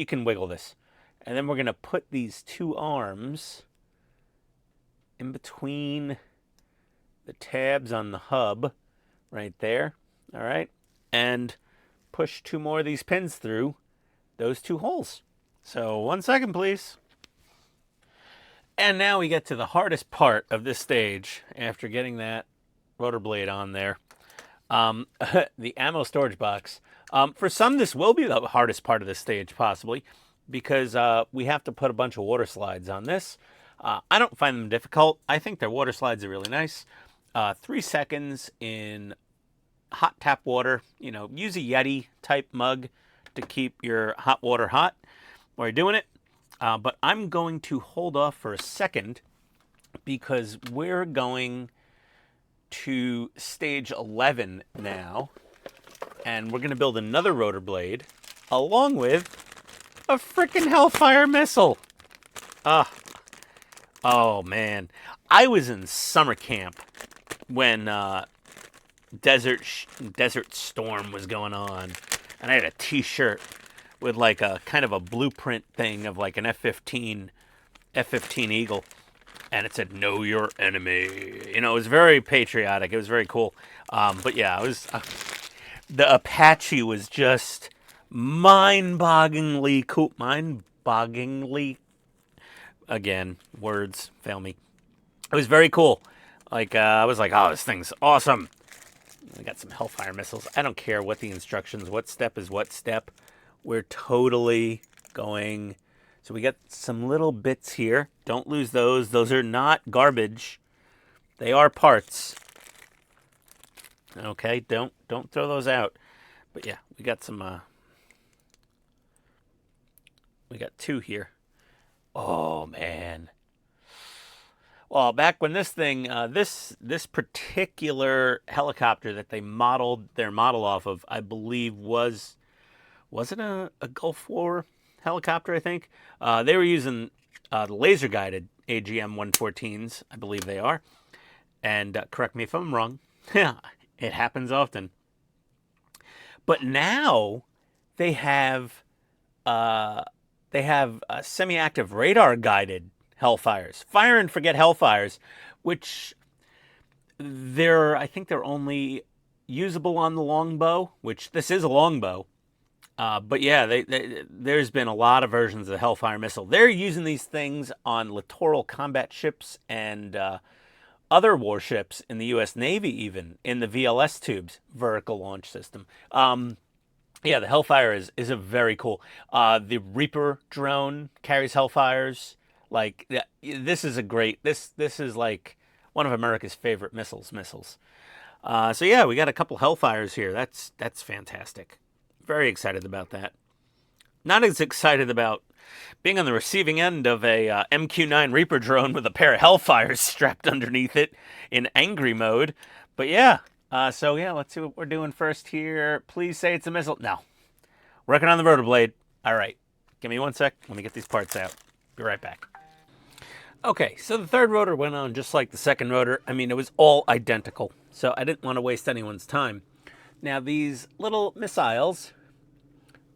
can wiggle this. And then we're going to put these 2 arms in between the tabs on the hub right there. All right. And push 2 more of these pins through those 2 holes. So 1 second, please. And now we get to the hardest part of this stage after getting that rotor blade on there. The ammo storage box. For some, this will be the hardest part of this stage, possibly, because we have to put a bunch of water slides on this. I don't find them difficult. I think their water slides are really nice. 3 seconds in hot tap water. Use a Yeti type mug to keep your hot water hot while you're doing it. But I'm going to hold off for a second because we're going to stage 11 now. And we're going to build another rotor blade along with a frickin' Hellfire missile. Oh man. I was in summer camp when Desert Storm was going on. And I had a t-shirt with like a kind of a blueprint thing of like an F-15 Eagle. And it said, "Know your enemy." It was very patriotic. It was very cool. But yeah, the Apache was just mind-bogglingly cool. Mind-bogglingly, again, words fail me. It was very cool. I was like, oh, this thing's awesome. I got some Hellfire missiles. I don't care what the instructions, what step is what step. We're totally going. So we got some little bits here. Don't lose those. Those are not garbage. They are parts. Okay, don't throw those out. But yeah, we got some we got 2 here. Oh man. Well, back when this thing, this particular helicopter that they modeled their model off of, I believe was it a Gulf War helicopter? I think they were using the laser guided AGM 114s. I believe they are. And correct me if I'm wrong. Yeah, it happens often. But now they have semi-active radar-guided Hellfires, fire and forget Hellfires, which I think they're only usable on the Longbow, which this is a Longbow. But yeah, there's been a lot of versions of the Hellfire missile. They're using these things on littoral combat ships and other warships in the U.S. Navy, even in the VLS tubes, vertical launch system. Yeah, the Hellfire is a very cool. The Reaper drone carries Hellfires. Like this is a great. This is like one of America's favorite missiles. So yeah, we got a couple Hellfires here. That's fantastic. Very excited about that. Not as excited about being on the receiving end of a MQ-9 Reaper drone with a pair of Hellfires strapped underneath it in angry mode. But yeah, so yeah, let's see what we're doing first here. Please say it's a missile. No. Working on the rotor blade. All right. Give me 1 sec. Let me get these parts out. Be right back. Okay, so the third rotor went on just like the second rotor. I mean, it was all identical, so I didn't want to waste anyone's time. Now, these little missiles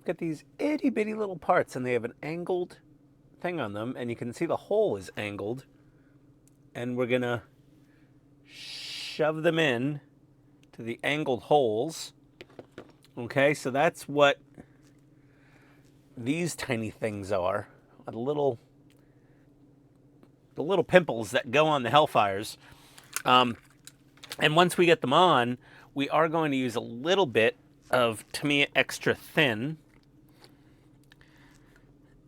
got these itty-bitty little parts, and they have an angled thing on them, and you can see the hole is angled. And we're going to shove them in to the angled holes. Okay, so that's what these tiny things are. The little pimples that go on the Hellfires. And once we get them on, we are going to use a little bit of Tamiya Extra Thin.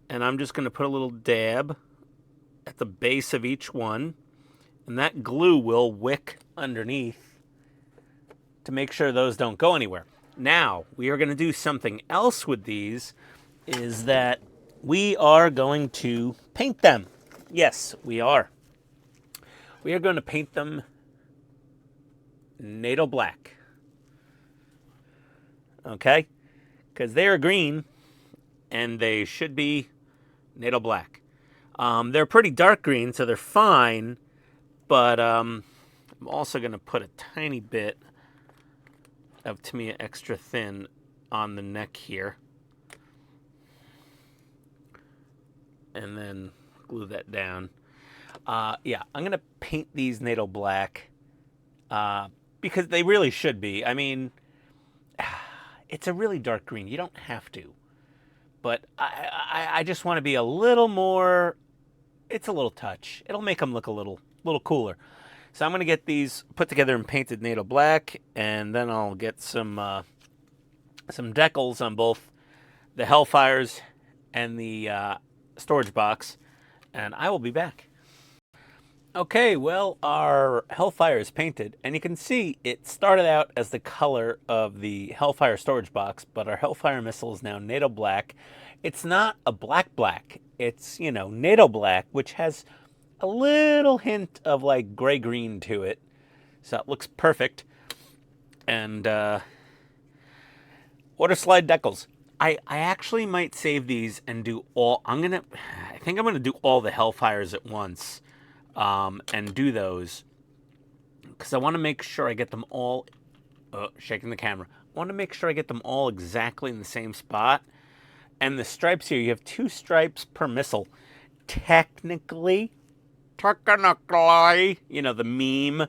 And I'm just going to put a little dab at the base of each one. And that glue will wick underneath to make sure those don't go anywhere. Now, we are going to do something else with these, is that we are going to paint them. Yes, we are. We are going to paint them NATO black. Okay? Because they are green, and they should be NATO black. They're pretty dark green, so they're fine, but I'm also going to put a tiny bit of Tamiya Extra Thin on the neck here. And then glue that down. Yeah, I'm going to paint these NATO black because they really should be. I mean, it's a really dark green. You don't have to. But I just want to be a little more, it's a little touch. It'll make them look a little cooler. So I'm going to get these put together and painted NATO black, and then I'll get some decals on both the Hellfires and the storage box, and I will be back. Okay, well, our Hellfire is painted, and you can see it started out as the color of the Hellfire storage box, but our Hellfire missile is now NATO black. It's not a black. It's, NATO black, which has a little hint of like gray-green to it. So it looks perfect. And water slide decals. I actually might save these and do all, I think I'm going to do all the Hellfires at once. And do those because I want to make sure I get them all, shaking the camera. I want to make sure I get them all exactly in the same spot. And the stripes here, you have 2 stripes per missile. Technically, the meme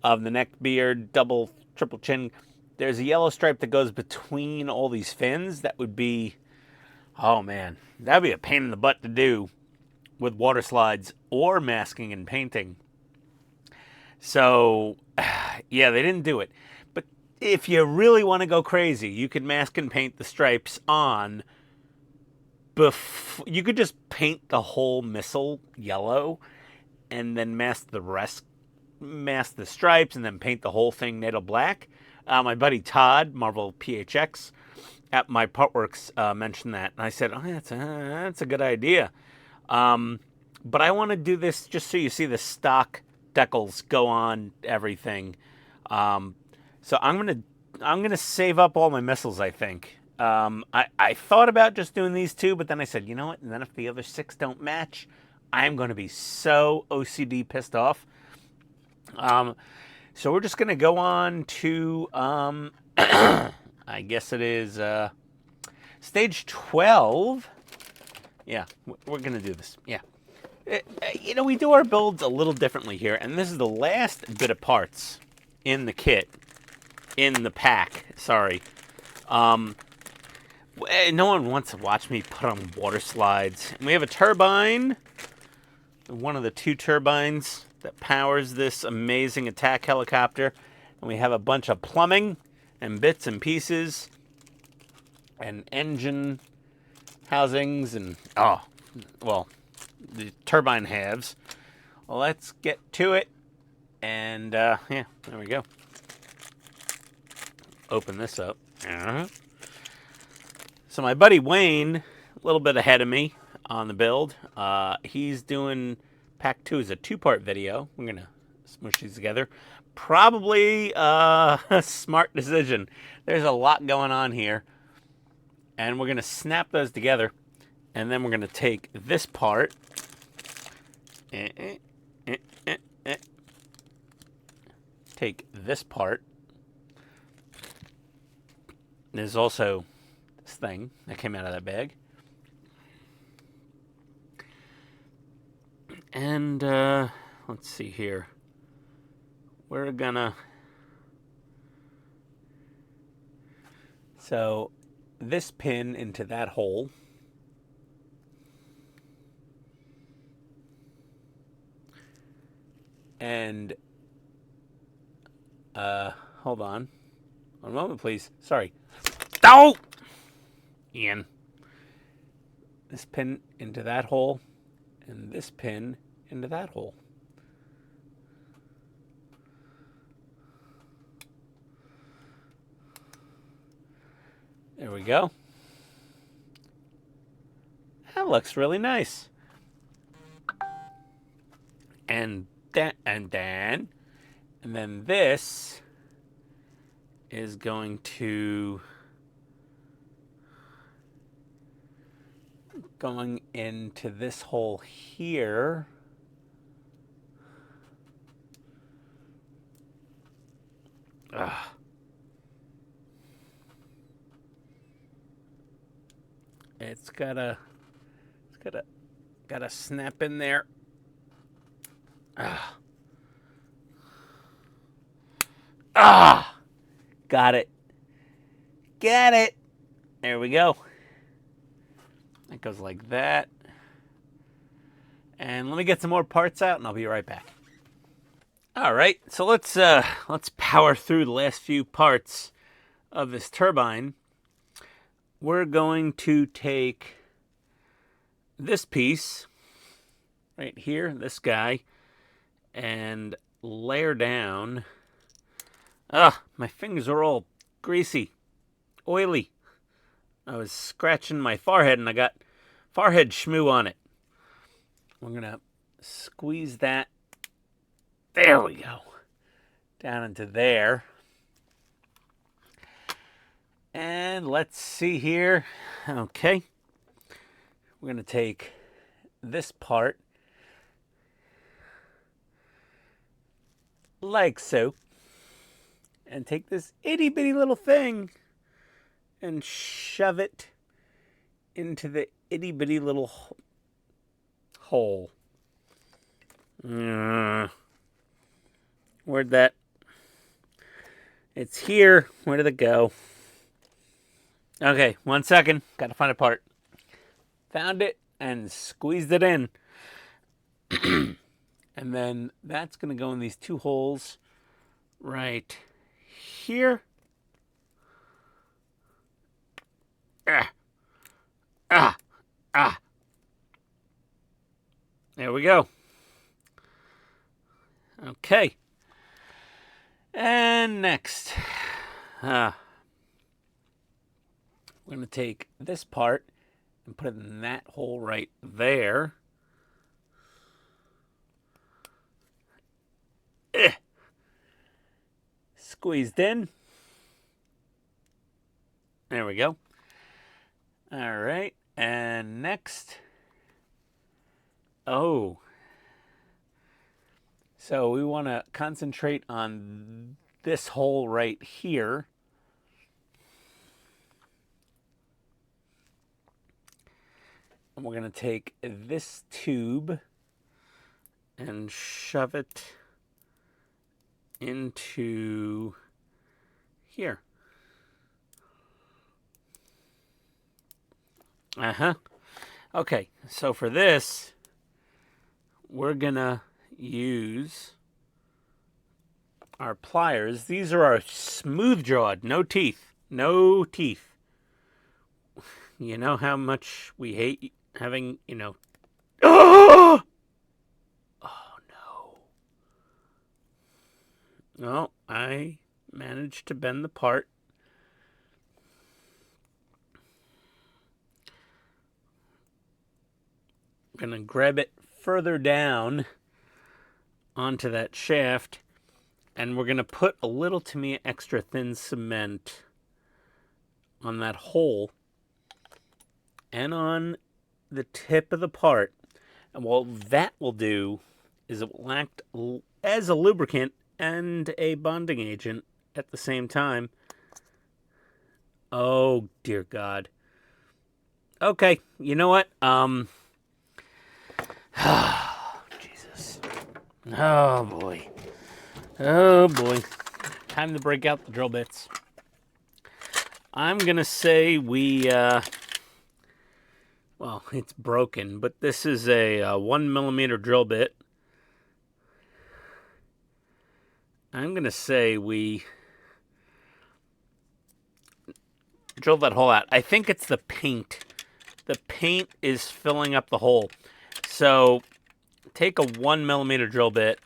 of the neck beard, double, triple chin. There's a yellow stripe that goes between all these fins. That would be, oh man, that'd be a pain in the butt to do with water slides or masking and painting. So, yeah, they didn't do it. But if you really want to go crazy, you could mask and paint the stripes on. You could just paint the whole missile yellow and then mask the stripes, and then paint the whole thing NATO black. My buddy Todd, Marvel PHX, at my Partworks mentioned that. And I said, oh, that's a good idea. But I want to do this just so you see the stock decals go on everything. So I'm gonna save up all my missiles, I think. I thought about just doing these two, but then I said, you know what? And then if the other 6 don't match, I'm going to be so OCD pissed off. So we're just going to go on to, I guess it is stage 12. Yeah, we're going to do this. Yeah. You know, we do our builds a little differently here, and this is the last bit of parts in the kit, in the pack, sorry. No one wants to watch me put on water slides. And we have a turbine, one of the 2 turbines that powers this amazing attack helicopter. And we have a bunch of plumbing and bits and pieces and engine housings and, oh, well, the turbine halves. Well, let's get to it. And, yeah, there we go. Open this up. So my buddy Wayne, a little bit ahead of me on the build. He's doing Pack 2 as a 2-part video. We're going to smush these together. Probably a smart decision. There's a lot going on here. And we're going to snap those together. And then we're going to take this part. Take this part. There's also this thing that came out of that bag. And let's see here. We're gonna... So this pin into that hole. And hold on. 1 moment, please. Sorry. Oh! Ian. This pin into that hole, and this pin into that hole. There we go. That looks really nice. And then this is going to going into this hole here. It's gotta snap in there. Got it. Get it. There we go. It goes like that. And let me get some more parts out and I'll be right back. All right, so let's power through the last few parts of this turbine. We're going to take this piece right here, this guy, and layer down. My fingers are all greasy, oily. I was scratching my forehead and I got forehead schmoo on it. We're gonna squeeze that. There we go. Down into there. And let's see here. Okay. We're gonna take this part like so. And take this itty bitty little thing and shove it into the itty bitty little hole. Where'd that? It's here. Where did it go? Okay, 1 second. Gotta find a part. Found it and squeezed it in. And then that's gonna go in these 2 holes right here. There we go. Okay. And next, we're going to take this part and put it in that hole right there. squeezed in. There we go. All right, and next. Oh. So we want to concentrate on this hole right here. And we're going to take this tube and shove it into here. Okay, so for this, we're going to use our pliers. These are our smooth jawed, no teeth. No teeth. You know how much we hate having, you know. Oh! Oh, no. No, I managed to bend the part. I'm going to grab it further down onto that shaft, and we're going to put a little Tamiya extra thin cement on that hole and on the tip of the part. And what that will do is it will act as a lubricant and a bonding agent at the same time. Oh, dear God. Okay, you know what? Jesus. Oh, boy. Oh, boy. Time to break out the drill bits. I'm going to say we, well, it's broken, but this is a 1mm drill bit. I'm going to say we drill that hole out. I think it's the paint. The paint is filling up the hole. So take a 1mm drill bit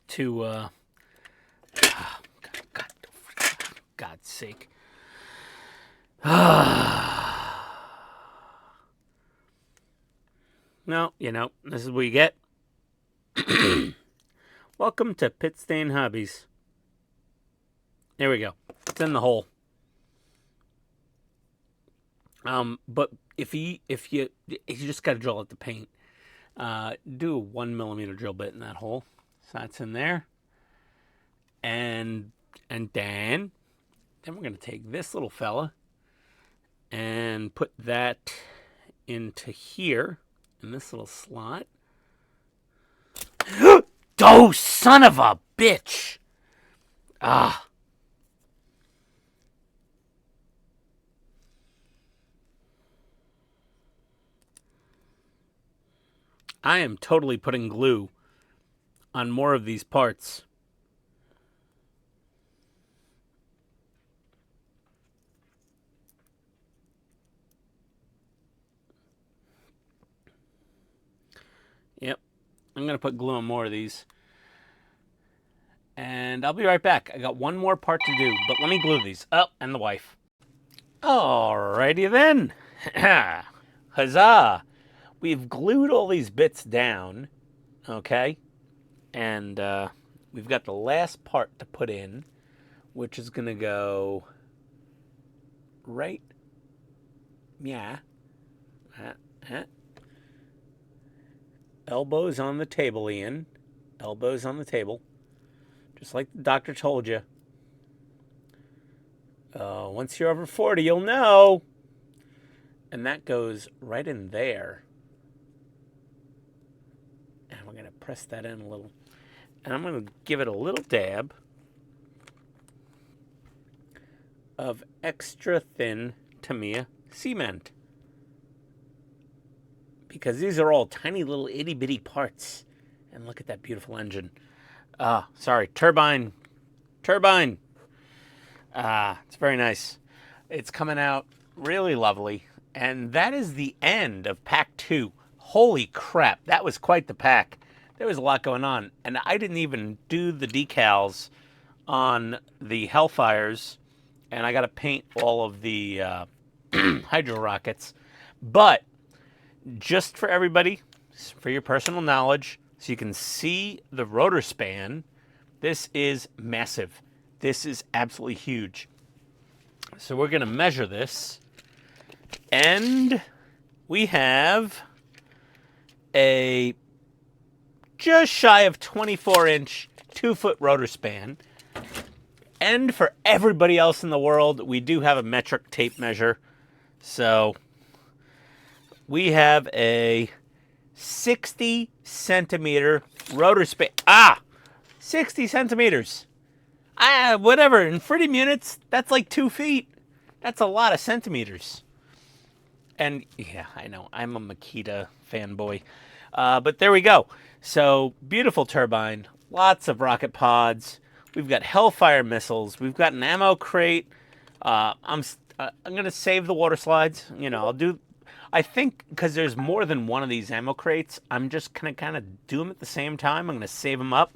to, God's sake. No, you know, this is what you get. Welcome to Pit Stain Hobbies. There we go. It's in the hole. But if you just got to drill out the paint, do a 1mm drill bit in that hole. So that's in there. And then we're going to take this little fella and put that into here in this little slot. Oh, son of a bitch! Ah. I am totally putting glue on more of these parts. Yep. I'm going to put glue on more of these. And I'll be right back. I got one more part to do, but let me glue these. Oh, and the wife. Alrighty then. Huzzah! We've glued all these bits down, okay? And we've got the last part to put in, which is going to go right. Yeah. Elbows on the table, Ian. Elbows on the table. Just like the doctor told you. Once you're over 40, you'll know. And that goes right in there. And we're going to press that in a little. And I'm going to give it a little dab of extra thin Tamiya cement. Because these are all tiny little itty bitty parts. And look at that beautiful engine. Sorry, turbine. Turbine. It's very nice. It's coming out really lovely. And that is the end of pack 2. Holy crap, that was quite the pack. There was a lot going on. And I didn't even do the decals on the Hellfires. And I got to paint all of the hydra rockets. But just for everybody, for your personal knowledge, so you can see the rotor span This is massive. This is absolutely huge. So we're going to measure this. And we have a just shy of 24-inch, 2-foot rotor span. And for everybody else in the world, we do have a metric tape measure. So we have a 60 centimeter rotor span. 60 centimeters. Whatever, in 30 units, that's like 2 feet. That's a lot of centimeters. And yeah, I know, I'm a Makita fanboy. But there we go. So, beautiful turbine, lots of rocket pods. We've got Hellfire missiles. We've got an ammo crate. I'm going to save the water slides. You know, I think because there's more than one of these ammo crates, I'm just going to kind of do them at the same time. I'm going to save them up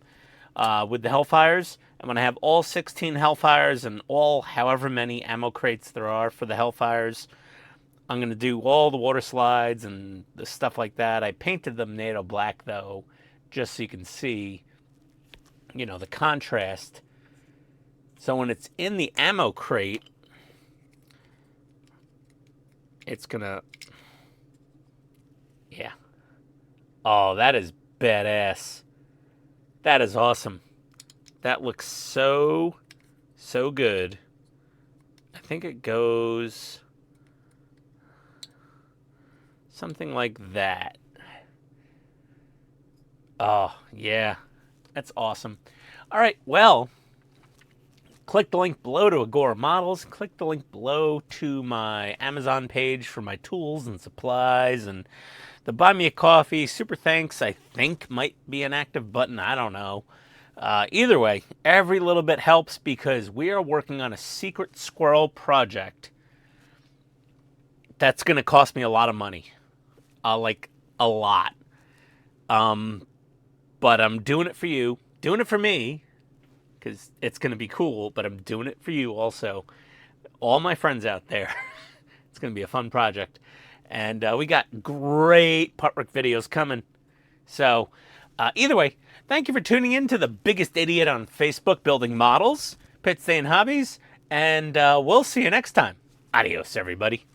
with the Hellfires. I'm going to have all 16 Hellfires and all however many ammo crates there are for the Hellfires. I'm going to do all the water slides and the stuff like that. I painted them NATO black, though, just so you can see, you know, the contrast. So when it's in the ammo crate, it's going to... Yeah. Oh, that is badass. That is awesome. That looks so good. I think it goes something like that. Oh, yeah. That's awesome. All right, well, click the link below to Agora Models. Click the link below to my Amazon page for my tools and supplies. And the Buy Me a Coffee, super thanks, I think might be an active button. I don't know. Either way, every little bit helps because we are working on a secret squirrel project that's going to cost me a lot of money. Like, a lot. But I'm doing it for you. Doing it for me, because it's going to be cool, but I'm doing it for you also. All my friends out there. It's going to be a fun project. And we got great putt work videos coming. So, either way, thank you for tuning in to the biggest idiot on Facebook building models, Pit Stain Hobbies, and we'll see you next time. Adios, everybody.